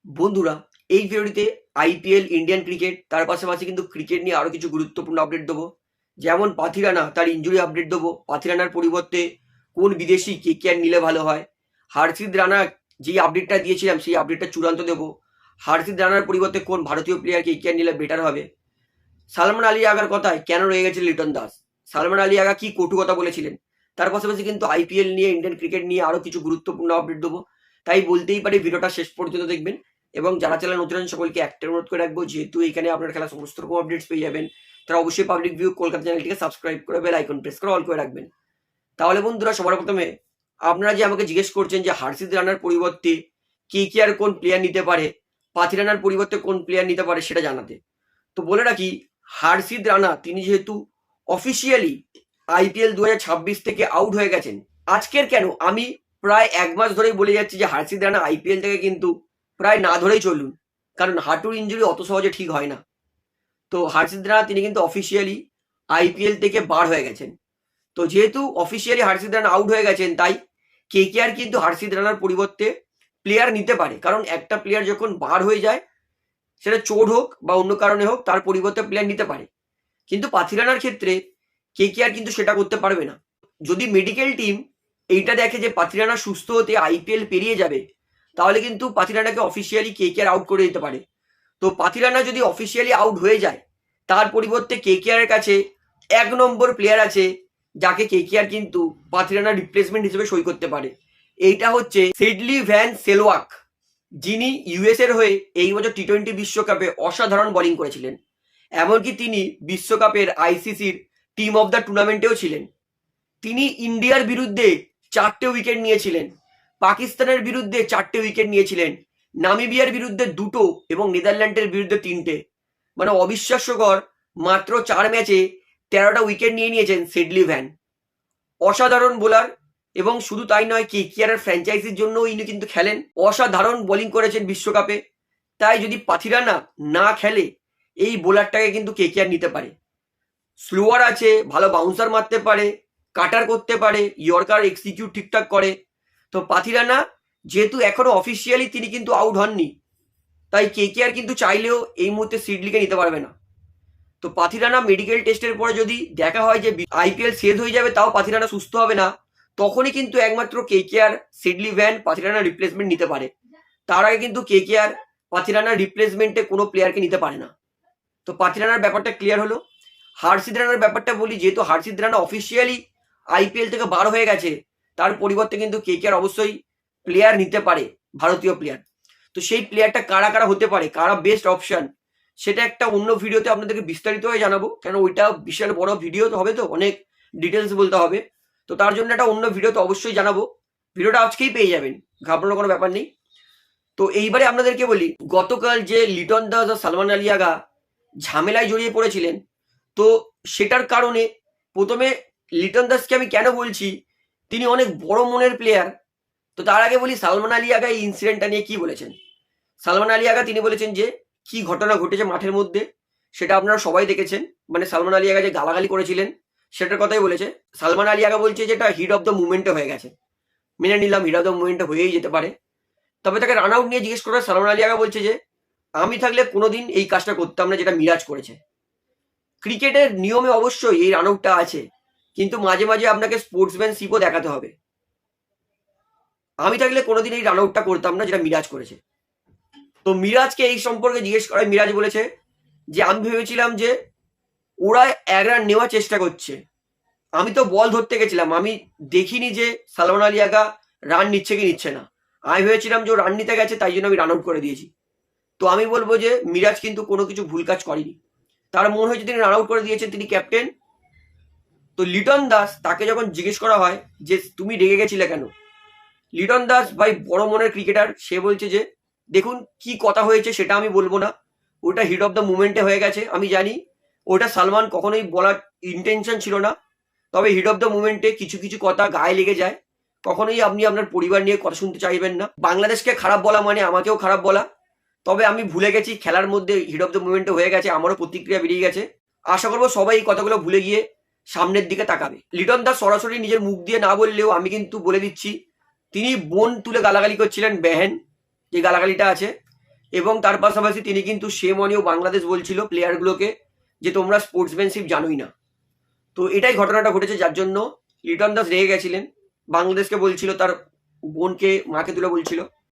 বন্ধুরা, এই ভিডিওটিতে আইপিএল, ইন্ডিয়ান ক্রিকেট, তার পাশাপাশি কিন্তু ক্রিকেট নিয়ে আরও কিছু গুরুত্বপূর্ণ আপডেট দেবো। যেমন পাথিরানা তার ইনজুরি আপডেট দেবো, পাথিরানার পরিবর্তে কোন বিদেশি কেকেআর নিলে ভালো হয়। হার্ষিদ রানা যেই আপডেটটা দিয়েছিলাম সেই আপডেটটা চূড়ান্ত দেবো। হার্ষিদ রানার পরিবর্তে কোন ভারতীয় প্লেয়ার কেকেআর নিলে বেটার হবে। সালমান আলী আগার কথায় কেন রয়ে গেছে লিটন দাস, সালমান আলী আগা কি কটু কথা বলেছিলেন। তার পাশাপাশি কিন্তু আইপিএল নিয়ে, ইন্ডিয়ান ক্রিকেট নিয়ে আরও কিছু গুরুত্বপূর্ণ আপডেট দেবো। তাই বলতেই পারি ভিডিওটা শেষ পর্যন্ত দেখবেন। এবং যারা চ্যানেল নতুন আছেন সকলকে একটা অনুরোধ করে রাখবো, যেহেতু এখানে আপনার খেলা সমস্ত রকম আপডেটস পেয়ে যাবেন, তারা অবশ্যই পাবলিক ভিউ কলকাতা চ্যানেলটিকে সাবস্ক্রাইব করে বেল আইকন প্রেস করে অল করে রাখবেন। তাহলে বন্ধুরা, সবার প্রথমে আপনারা যে আমাকে জিজ্ঞেস করছেন যে হার্ষিদ রানার পরিবর্তে কেকেআর কোন প্লেয়ার নিতে পারে, পাথিরানার পরিবর্তে কোন প্লেয়ার নিতে পারে সেটা জানাতে, তো বলে রাখি হার্ষিদ রানা তিনি যেহেতু অফিসিয়ালি আইপিএল 2026 থেকে আউট হয়ে গেছেন। আজকের কেন, আমি প্রায় এক মাস ধরেই বলে যাচ্ছি যে হার্ষিদ রানা আইপিএল থেকে কিন্তু প্রায় না ধরেই চলুন, কারণ হাঁটুর ইঞ্জুরি অত সহজে ঠিক হয় না। তো হার্ষিদ রানা তিনি কিন্তু অফিসিয়ালি আইপিএল থেকে বার হয়ে গেছেন। তো যেহেতু অফিসিয়ালি হার্ষিদ রানা আউট হয়ে গেছেন, তাই কেকেআর কিন্তু হার্ষিদ রানার পরিবর্তে প্লেয়ার নিতে পারে। কারণ একটা প্লেয়ার যখন বার হয়ে যায়, সেটা চোট হোক বা অন্য কারণে হোক, তার পরিবর্তে প্লেয়ার নিতে পারে। কিন্তু পাথিরানার ক্ষেত্রে কেকেআর কিন্তু সেটা করতে পারবে না। যদি মেডিকেল টিম এইটা দেখে যে পাথিরানা সুস্থ হতে আইপিএল পেরিয়ে যাবে, তাহলে কিন্তু পাথিরানাকে অফিসিয়ালি কেকেআর আউট করে দিতে পারে। তো পাথিরানা যদি অফিসিয়ালি আউট হয়ে যায়, তার পরিবর্তে কেকেআর এর কাছে এক নম্বর প্লেয়ার আছে, যাকে কেকেআর কিন্তু পাথিরানার রিপ্লেসমেন্ট হিসেবে সই করতে পারে। এইটা হচ্ছে সিডলি ভ্যান সেলওয়াক, যিনি ইউএস এর হয়ে এই বছর টি-20 বিশ্বকাপে অসাধারণ বোলিং করেছিলেন। এমনকি তিনি বিশ্বকাপের আইসিসির টিম অফ দ্য টুর্নামেন্টেও ছিলেন। তিনি ইন্ডিয়ার বিরুদ্ধে 4টে উইকেট নিয়েছিলেন, পাকিস্তানের বিরুদ্ধে 4টে উইকেট নিয়েছিলেন, নামিবিয়ার বিরুদ্ধে 2টো এবং নেদারল্যান্ডের বিরুদ্ধে 3টে। মানে অবিশ্বাস্যকর, মাত্র 4 ম্যাচে 13টা উইকেট নিয়ে নিয়েছেন সিডলি ভ্যান। অসাধারণ বোলার, এবং শুধু তাই নয়, কেকেআর এর ফ্র্যাঞ্চাইজির জন্য ইনি কিন্তু খেলেন। অসাধারণ বোলিং করেছেন বিশ্বকাপে। তাই যদি পাথিরানা না খেলে, এই বোলারটাকে কিন্তু কেকেআর নিতে পারে। স্লোয়ার আছে, ভালো বাউন্সার মারতে পারে, কাটার করতে পারে, ইয়র্কার এক্সিকিউট ঠিকঠাক করে। তো পাথিরানা যেহেতু এখনো অফিসিয়ালি তিনি কিন্তু আউট হননি, তাই কেকেআর কিন্তু চাইলেও এই মুহূর্তে সিডলিকে নিতে পারবে না। তো পাথিরানা মেডিকেল টেস্টের পরে যদি দেখা হয় যে আইপিএল শেষ হয়ে যাবে, তাও পাথিরানা সুস্থ হবে না, তখনই কিন্তু একমাত্র কেকেআর সিডলি ভ্যান পাথিরানার রিপ্লেসমেন্ট নিতে পারে। তার আগে কিন্তু কেকেআর পাথিরানার রিপ্লেসমেন্টে কোনো প্লেয়ারকে নিতে পারে না। তো পাথিরানার ব্যাপারটা ক্লিয়ার হলো। হার্ষিদ রানার ব্যাপারটা বলি, যেহেতু হার্ষিদ রানা অফিসিয়ালি আইপিএল থেকে বার হয়ে গেছে, তার পরিবর্তে কিন্তু কেকেআর অবশ্যই প্লেয়ার নিতে পারে, ভারতীয় প্লেয়ার। তো সেই প্লেয়ারটা কারা কারা হতে পারে, কারা বেস্ট অপশন, সেটা একটা অন্য ভিডিওতে আপনাদেরকে বিস্তারিতভাবে জানাবো। কেন ওইটা বিশাল বড় ভিডিও হবে, তো অনেক ডিটেলস বলতে হবে। তো তার জন্য একটা অন্য ভিডিওতে অবশ্যই জানাবো। ভিডিওটা আজকেই পেয়ে যাবেন, ঘাবড়ানোর কোনো ব্যাপার নেই। তো এইবারে আপনাদেরকে বলি, গতকাল যে লিটন দাস আর সালমান আলী আগা ঝামেলায় জড়িয়ে পড়েছিলেন, তো সেটার কারণে প্রথমে লিটন দাসকে আমি কেন বলছি, তিনি অনেক বড় মনের প্লেয়ার। তো তার আগে বলি সালমান আলী আগা এই ইনসিডেন্টটা নিয়ে কি বলেছেন। সালমান আলী আগা তিনি বলেছেন যে কি ঘটনা ঘটেছে মাঠের মধ্যে, সেটা আপনারা সবাই দেখেছেন। মানে সালমান আলী আগা যে গালাগালি করেছিলেন সেটার কথাই বলেছে। সালমান আলী আগা বলছে যে এটা হিট অফ দ্য মুভমেন্টে হয়ে গেছে। মেনে নিলাম, হিট অফ দ্য মুভমেন্টে হয়েই যেতে পারে। তবে তাকে রান আউট নিয়ে জিজ্ঞেস করে সালমান আলী আগা বলছে যে আমি থাকলে কোনোদিন এই কাজটা করতাম না যেটা মিরাজ করেছে। ক্রিকেটের নিয়মে অবশ্যই এই রান আউটটা আছে, কিন্তু মাঝে মাঝে আপনাকে স্পোর্টসম্যানশিপও দেখাতে হবে। আমি থাকলে কোনোদিন এই রান আউটটা করতাম না যেটা মিরাজ করেছে। তো মিরাজকে এই সম্পর্কে জিজ্ঞেস করায় মিরাজ বলেছে যে আমি ভেবেছিলাম যে ওরা 1 রান নেওয়ার চেষ্টা করছে, আমি তো বল ধরতে গেছিলাম, আমি দেখিনি যে সালমান আলী আগা রান নিচ্ছে কি নিচ্ছে না। আমি ভেবেছিলাম যে ও রান নিতে গেছে, তাই জন্য আমি রান আউট করে দিয়েছি। তো আমি বলবো যে মিরাজ কিন্তু কোনো কিছু ভুল কাজ করেনি, তার মনে হয়েছে তিনি রান আউট করে দিয়েছেন, তিনি ক্যাপ্টেন। তো লিটন দাস তাকে যখন জিজ্ঞেস করা হয় যে তুমি রেগে গেছিলে কেন, লিটন দাস ভাই বড় মনের ক্রিকেটার, সে বলছে যে দেখুন কি কথা হয়েছে সেটা আমি বলবো না, ওটা হিট অফ দ্য মুভমেন্টে হয়ে গেছে, আমি জানি ওটা সালমান কখনোই বলার ইন্টেনশন ছিল না। তবে হিট অফ দ্য মুভমেন্টে কিছু কিছু কথা গায়ে লেগে যায়, কখনোই আপনি আপনার পরিবার নিয়ে কথা শুনতে চাইবেন না। বাংলাদেশকে খারাপ বলা মানে আমাকেও খারাপ বলা। তবে আমি ভুলে গেছি, খেলার মধ্যে হিট অফ দ্য মুভমেন্টে হয়ে গেছে, আমারও প্রতিক্রিয়া বেরিয়ে গেছে। আশা করবো সবাই এই কথাগুলো ভুলে গিয়ে সামনের দিকে তাকাবে। লিটন দাস সরাসরি নিজের মুখ দিয়ে না বললেও আমি কিন্তু বলে দিচ্ছি, তিনি বোন তুলে গালাগালি করছিলেন, বেহেন যে গালাগালিটা আছে এবং তার পাশাপাশি তিনি কিন্তু সেম অনেও বাংলাদেশ বলছিল প্লেয়ারগুলোকে যে তোমরা স্পোর্টসম্যানশিপ জানোই না। তো এটাই ঘটনাটা ঘটেছে, যার জন্য লিটন দাস রেগে গেছিলেন, বাংলাদেশকে বলছিল, তার বোনকে মাকে তুলে বলছিল